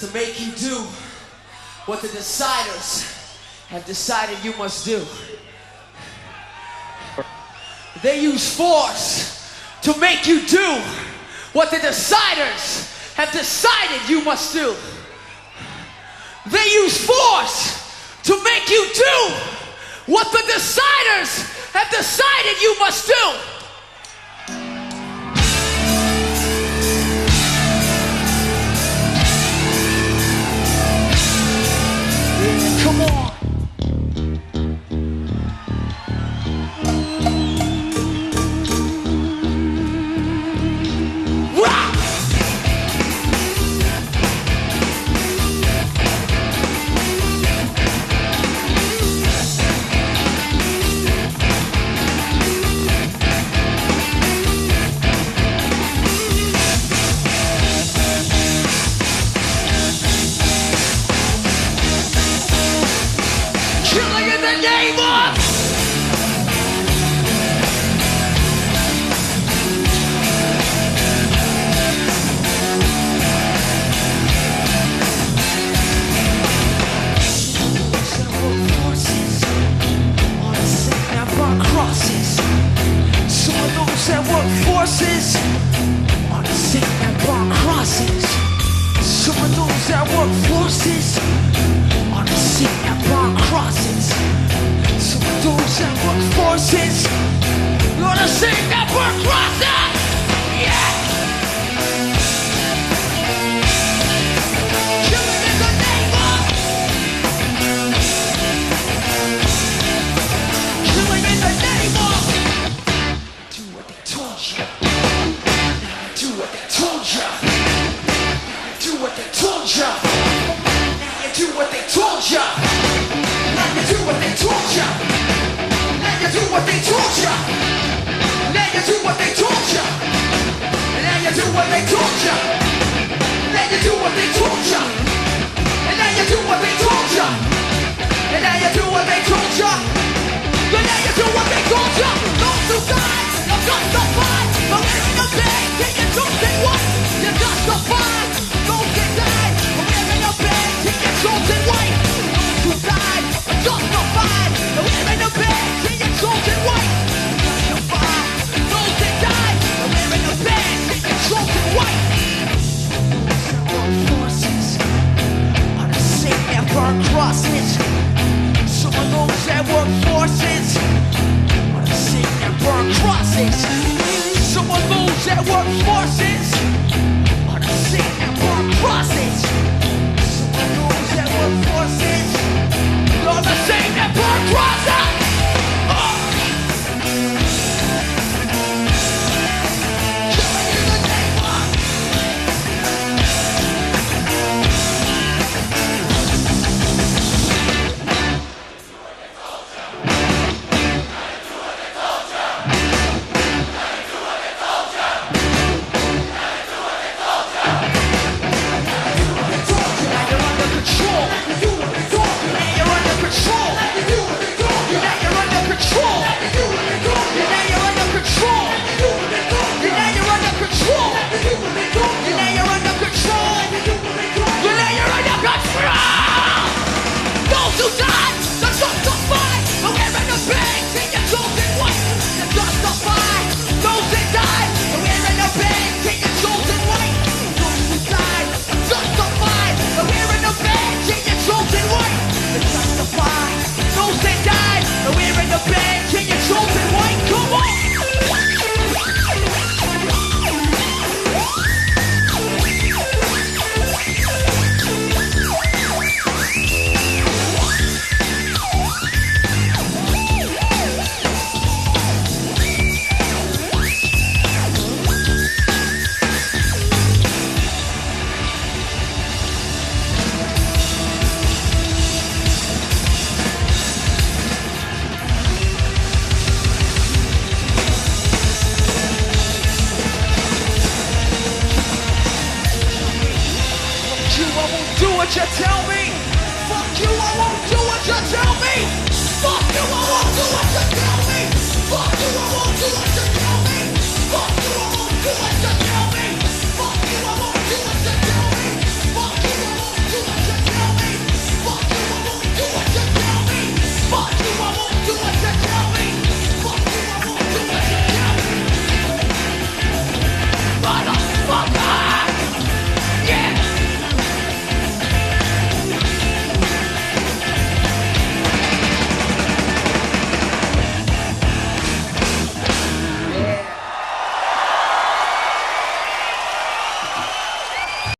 to make you do what the deciders have decided you must do. They use force to make you do what the deciders have decided you must do. They use force to make you do what the deciders have decided you must do. Come on. Rock! Killing in the name of forces on the same that burn crosses. Some of those that work forces on the same that burn crosses. Some of those that work forces on the same that burn crosses. Some of those that work forces on the same that burn crosses. Yeah. Killing in the name of. Killing in the name of. Do what they told you. Do what they told you. Do what they told you. Now you do what they told you. Now you do what they told you. Now you do what they told you. Now you do what they told you. Now you do what they told you. Now you do what they told you. And now you do what they told you. And now you do what they told you. And now you do what they told you. Those who died, you're justified. But wearing a bag, take your chosen one. You're justified. Those that died, but wearing a bag, take your chosen white. Those who died, are justified. But wearing a bag, take your chosen white. Justified. Those that died, but wearing a bag, take your chosen white. Forces are the same that burn crosses. Some of those that work forces are the same that burn crosses. Some of those that work forces are the same that burn crosses. Some of those that work forces are the same that burn crosses. Killing in the name of. what you tell me. Fuck you, I won't do what you tell me. Fuck you, I won't do what you tell me. Fuck you, I won't do what you tell me. Fuck you,